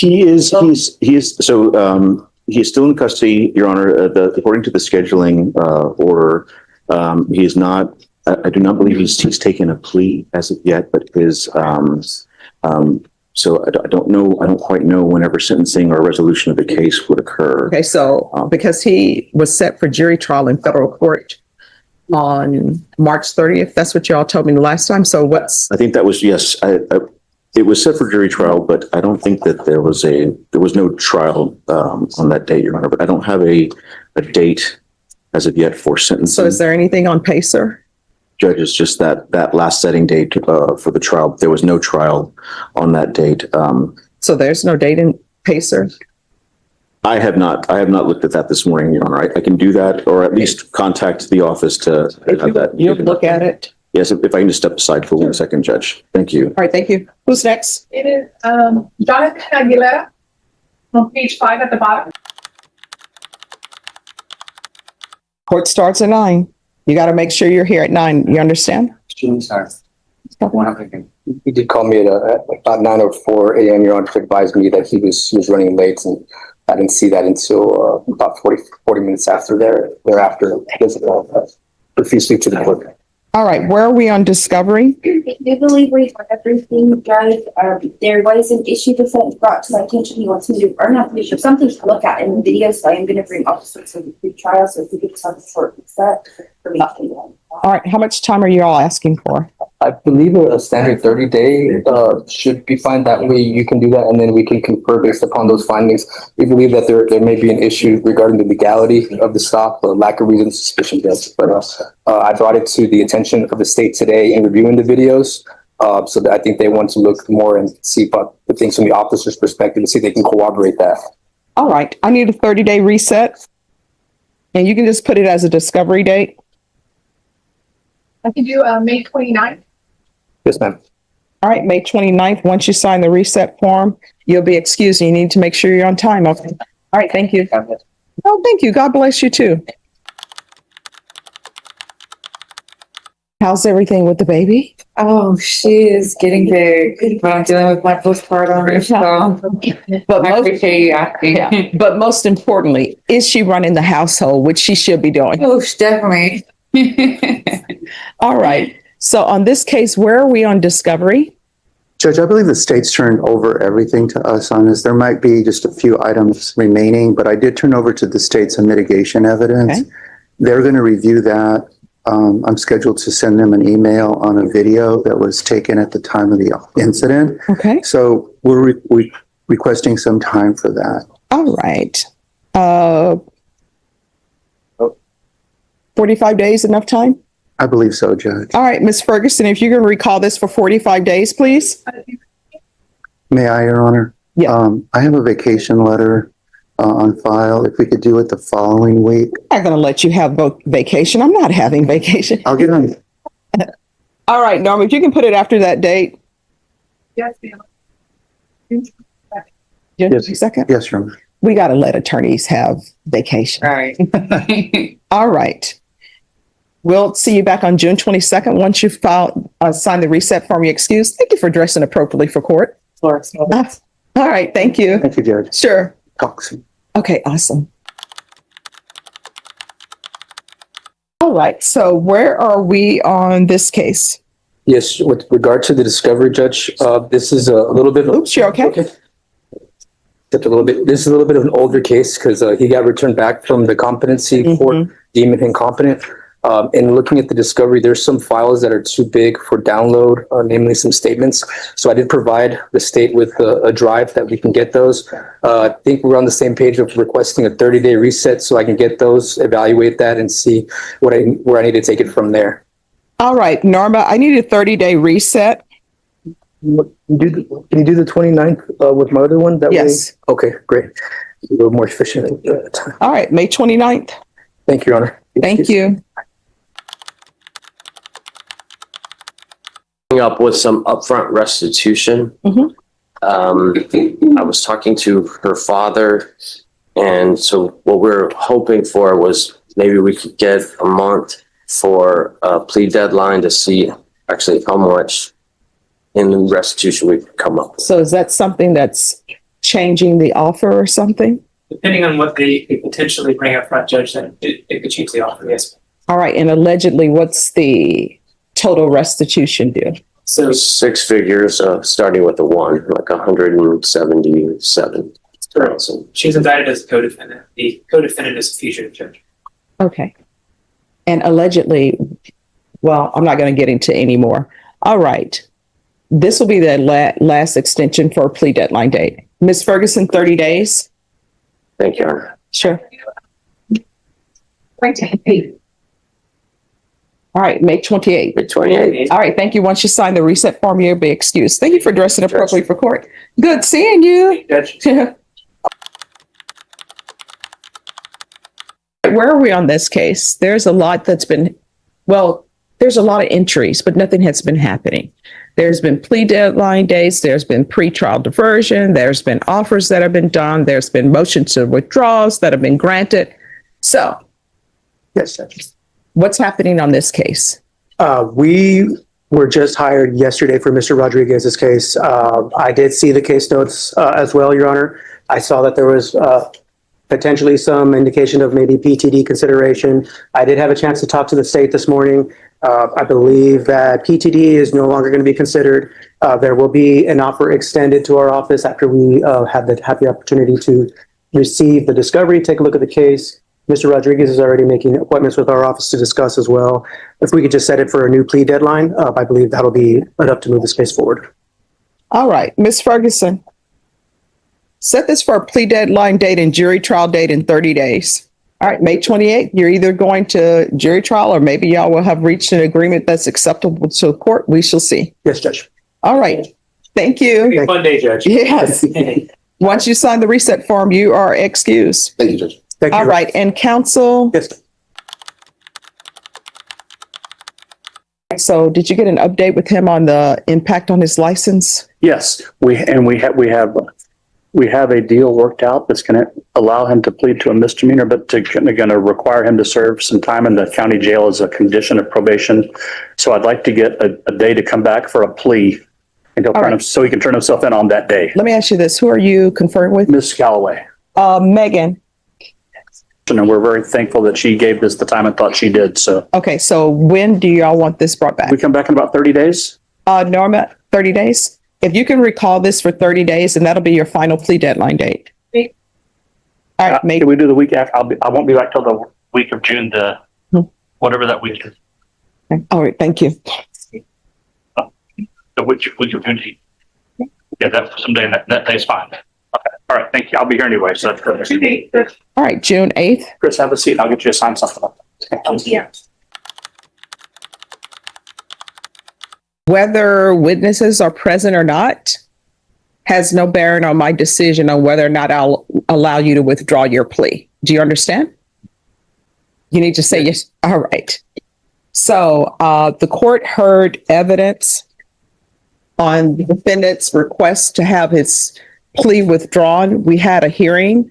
He is still in custody, Your Honor. According to the scheduling order, he is not. I do not believe he's taken a plea as of yet, but his. So I don't know. I don't quite know whenever sentencing or resolution of the case would occur. Okay, so because he was set for jury trial in federal court on March 30th, that's what y'all told me the last time. So I think that was, yes. It was set for jury trial, but I don't think that there was no trial on that date, Your Honor. But I don't have a date as of yet for sentencing. So is there anything on PACER? Judge, it's just that last setting date for the trial. There was no trial on that date. So there's no date in PACER? I have not looked at that this morning, Your Honor. I can do that, or at least contact the office to have that. You look at it? Yes, if I can just step aside for 1 second, Judge. Thank you. All right, thank you. Who's next? It is Jonathan Aguilera on page 5 at the bottom. Court starts at 9. You got to make sure you're here at 9. You understand? Sorry. He did call me at about 9:04 a.m. Your Honor, to advise me that he was running late, and I didn't see that until about 40 minutes thereafter. Profusely to the court. All right, where are we on discovery? I do believe we have everything, Judge. There was an issue defense brought to my attention. He wants me to, or not, something to look at in the video. So I am going to bring officers of the pre-trial. So if we could just have a short set for me to do that. All right, how much time are you all asking for? I believe a standard 30-day should be fine. That way you can do that, and then we can confer based upon those findings. We believe that there may be an issue regarding the legality of the stop or lack of reasonable suspicion. But I brought it to the attention of the state today in reviewing the videos. So that I think they want to look more and see the things from the officer's perspective and see if they can corroborate that. All right, I need a 30-day reset. And you can just put it as a discovery date. I can do May 29th. Yes, ma'am. All right, May 29th. Once you sign the reset form, you'll be excused. You need to make sure you're on time. Okay. All right, thank you. Oh, thank you. God bless you too. How's everything with the baby? Oh, she is getting big, but I'm dealing with my postpartum, so But I appreciate you asking. yeah, but most importantly, is she running the household, which she should be doing? Oh, definitely. All right. So on this case, where are we on discovery? Judge, I believe the state's turned over everything to us on this. There might be just a few items remaining, but I did turn over to the state some mitigation evidence. Okay. They're going to review that. I'm scheduled to send them an email on a video that was taken at the time of the incident. Okay. So we're requesting some time for that. All right. 45 days, enough time? I believe so, Judge. All right, Ms. Ferguson, if you can recall this for 45 days, please. May I, Your Honor? Yeah. I have a vacation letter on file. If we could do it the following week. I'm not going to let you have both vacation. I'm not having vacation. I'll get on. All right, Norma, if you can put it after that date. Yes, ma'am. Just a second. Yes, Your Honor. We got to let attorneys have vacation. Right. All right. We'll see you back on June 22nd. Once you've sign the reset form, you're excused. Thank you for dressing appropriately for court. All right. Thank you. Thank you, Judge. Sure. Talk soon. Okay, awesome. All right. So where are we on this case? Yes, with regard to the discovery, Judge, this is a little bit. Oops, you're okay. This is a little bit of an older case because he got returned back from the competency court, deemed incompetent. In looking at the discovery, there's some files that are too big for download, namely some statements. So I did provide the state with a drive that we can get those. I think we're on the same page of requesting a 30-day reset so I can get those, evaluate that, and see where I need to take it from there. All right, Norma, I need a 30-day reset. Can you do the 29th with my other one? Yes. Way? Okay, great. A little more efficient time. All right, May 29th. Thank you, Your Honor. Thank you. Up with some upfront restitution. I was talking to her father, and so what we're hoping for was maybe we could get a month for a plea deadline to see actually how much in restitution we could come up with. So is that something that's changing the offer or something? Depending on what they could potentially bring up front, Judge, then it could change the offer, yes. All right, and allegedly, what's the total restitution due? So, Six figures, starting with a one, like 177,000. she's indicted as a co-defendant. The co-defendant is a fugitive judge. Okay. And allegedly, well, I'm not going to get into any more. All right. This will be the last extension for a plea deadline date. Ms. Ferguson, 30 days? Thank you, Your Honor. Sure. Right. All right, May 28th. May 28th. All right, thank you. Once you sign the reset form, you'll be excused. Thank you for dressing appropriately for court. Good seeing you. Judge, Where are we on this case? There's a lot that's been, well, there's a lot of entries, but nothing has been happening. There's been plea deadline dates. There's been pretrial diversion. There's been offers that have been done. There's been motions to withdrawals that have been granted. So Yes, Judge. what's happening on this case? We were just hired yesterday for Mr. Rodriguez's case. I did see the case notes as well, Your Honor. I saw that there was potentially some indication of maybe PTD consideration. I did have a chance to talk to the state this morning. I believe that PTD is no longer going to be considered. There will be an offer extended to our office after we have the opportunity to receive the discovery, take a look at the case. Mr. Rodriguez is already making appointments with our office to discuss as well. If we could just set it for a new plea deadline, I believe that'll be enough to move this case forward. All right, Ms. Ferguson, set this for a plea deadline date and jury trial date in 30 days. All right, May 28th, you're either going to jury trial or maybe y'all will have reached an agreement that's acceptable to the court. We shall see. Yes, Judge. All right, thank you. fun day, Judge. Yes. Once you sign the reset form, you are excused. Thank you, Judge. Thank you. All right, and counsel, Yes. so did you get an update with him on the impact on his license? Yes, we have a deal worked out that's going to allow him to plead to a misdemeanor, but going to require him to serve some time in the county jail as a condition of probation. So I'd like to get a day to come back for a plea, and so he can turn himself in on that day. Let me ask you this, who are you conferring with? Ms. Galloway, Megan. and we're very thankful that she gave this the time and thought she did. So Okay, so when do y'all want this brought back? we come back in about 30 days. Norma, 30 days? If you can recall this for 30 days, and that'll be your final plea deadline date. All right, Can we do the week after? I won't be back till the week of June, whatever that week is. all right, thank you. The week of June. Yeah, that someday that day's fine. Okay. All right. Thank you. I'll be here anyway. So that's perfect. All right, June 8th. Chris, have a seat. I'll get you to sign something. Yeah. Whether witnesses are present or not has no bearing on my decision on whether or not I'll allow you to withdraw your plea. Do you understand? You need to say yes. All right. So the court heard evidence on the defendant's request to have his plea withdrawn. We had a hearing.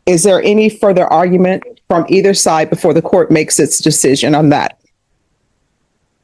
Is there any further argument from either side before the court makes its decision on that?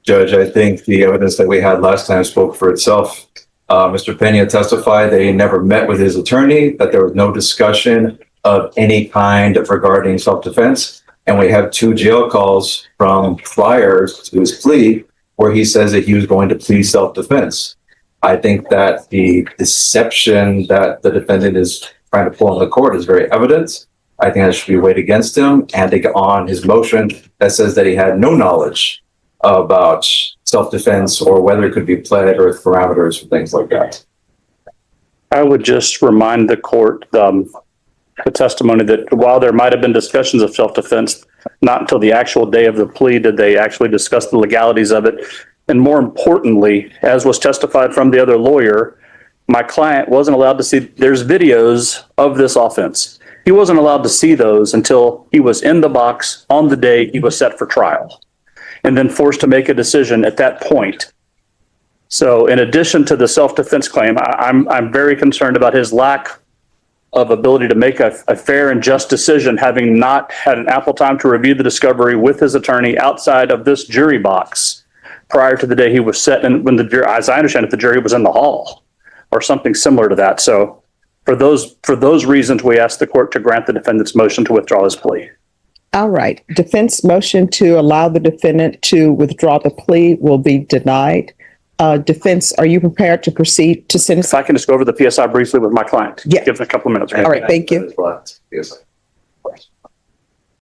Judge, I think the evidence that we had last time spoke for itself. Mr. Pena testified that he never met with his attorney, that there was no discussion of any kind regarding self-defense. And we have 2 jail calls from prior to his plea where he says that he was going to plead self-defense. I think that the deception that the defendant is trying to pull on the court is very evident. I think that should be weighed against him, and take on his motion that says that he had no knowledge about self-defense or whether it could be pled or parameters or things like that. I would just remind the court the testimony that while there might have been discussions of self-defense, not until the actual day of the plea did they actually discuss the legalities of it. And more importantly, as was testified from the other lawyer, my client wasn't allowed to see, there's videos of this offense. He wasn't allowed to see those until he was in the box on the day he was set for trial, and then forced to make a decision at that point. So in addition to the self-defense claim, I'm very concerned about his lack of ability to make a fair and just decision, having not had an ample time to review the discovery with his attorney outside of this jury box prior to the day he was set. And when the jury, as I understand it, the jury was in the hall. or something similar to that. So for those reasons, we ask the court to grant the defendant's motion to withdraw his plea. All right. Defense motion to allow the defendant to withdraw the plea will be denied. Defense, are you prepared to proceed to sentence? If I can just go over the PSI briefly with my client. Yeah. Give him a couple of minutes. All right. Thank you. Yes.